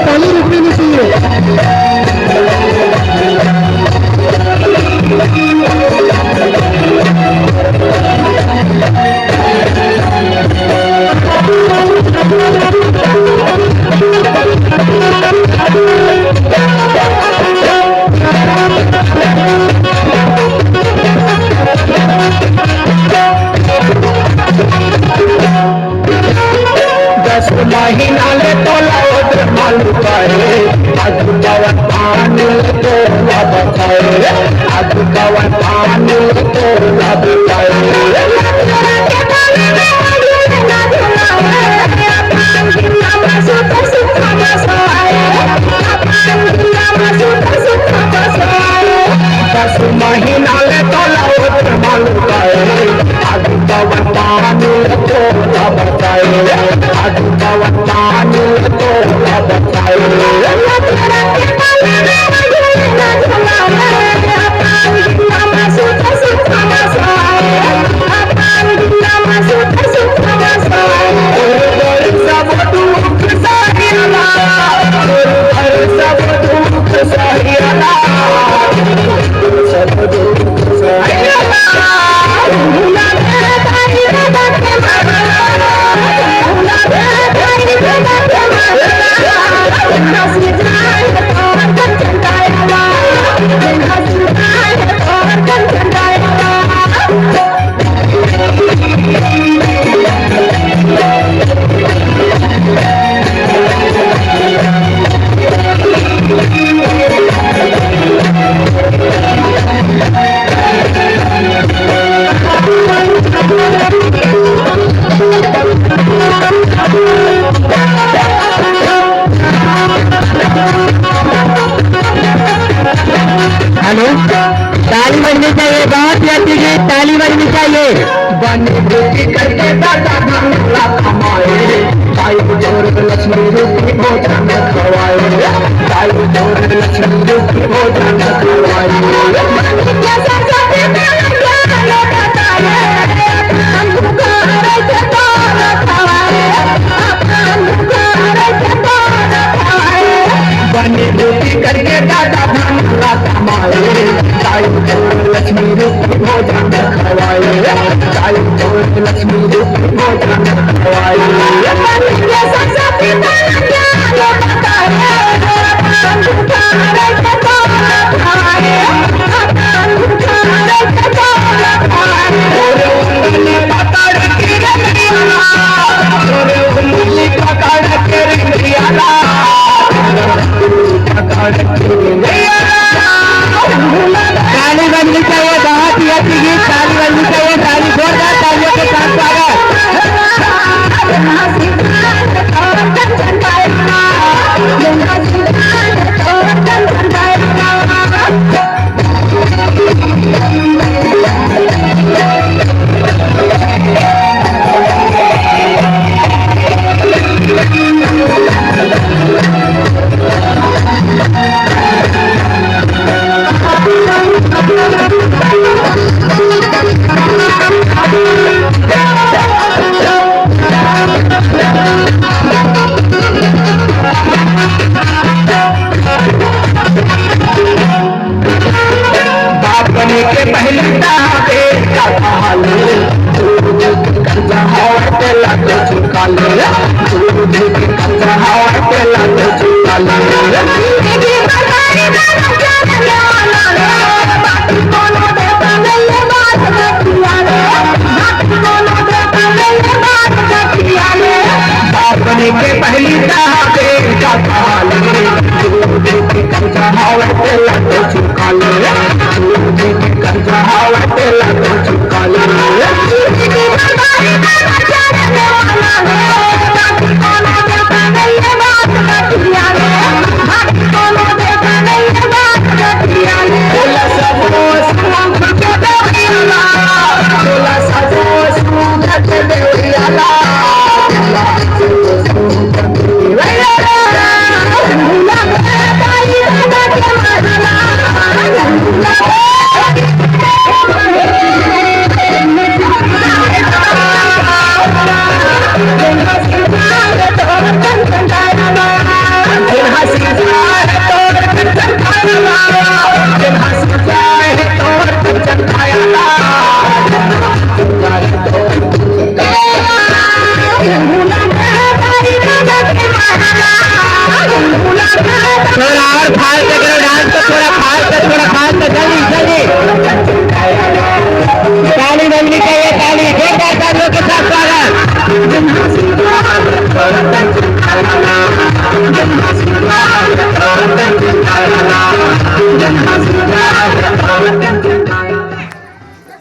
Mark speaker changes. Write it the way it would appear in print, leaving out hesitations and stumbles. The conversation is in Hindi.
Speaker 1: पानी रुकनी नहीं चाहिए।
Speaker 2: महीना ले तो लौट मालू करे आज कवन पानी तो लब करे आज कवन पानी तो लब दस महीना ले तो लौट मालू करे आज कवन पानी तो लब करे आज कवन पानी तो लब
Speaker 1: हेलो, ताली बजनी चाहिए, बहुत ही अच्छी गीत, ताली बजनी चाहिए।
Speaker 2: बने बेटी करके दादा धनला कमाए ताई जोर लक्ष्मी रूपी भोजन खवाए ताई जोर लक्ष्मी रूपी भोजन बने बेटी करके दादा धनला कमाए ताई जोर लक्ष्मी रूपी भोजन खवाए ताई जोर लक्ष्मी रूपी भोजन खवाए
Speaker 1: ताली बजनी चाहिए, बहुत ही अच्छी गीत, ताली बजनी चाहिए, ताली जोरदार तालियों के साथ के पहले चुका ले
Speaker 2: कर्जा हवा तेला तो चुका ले सूरज के कर्जा हवा तेला तो चुका ले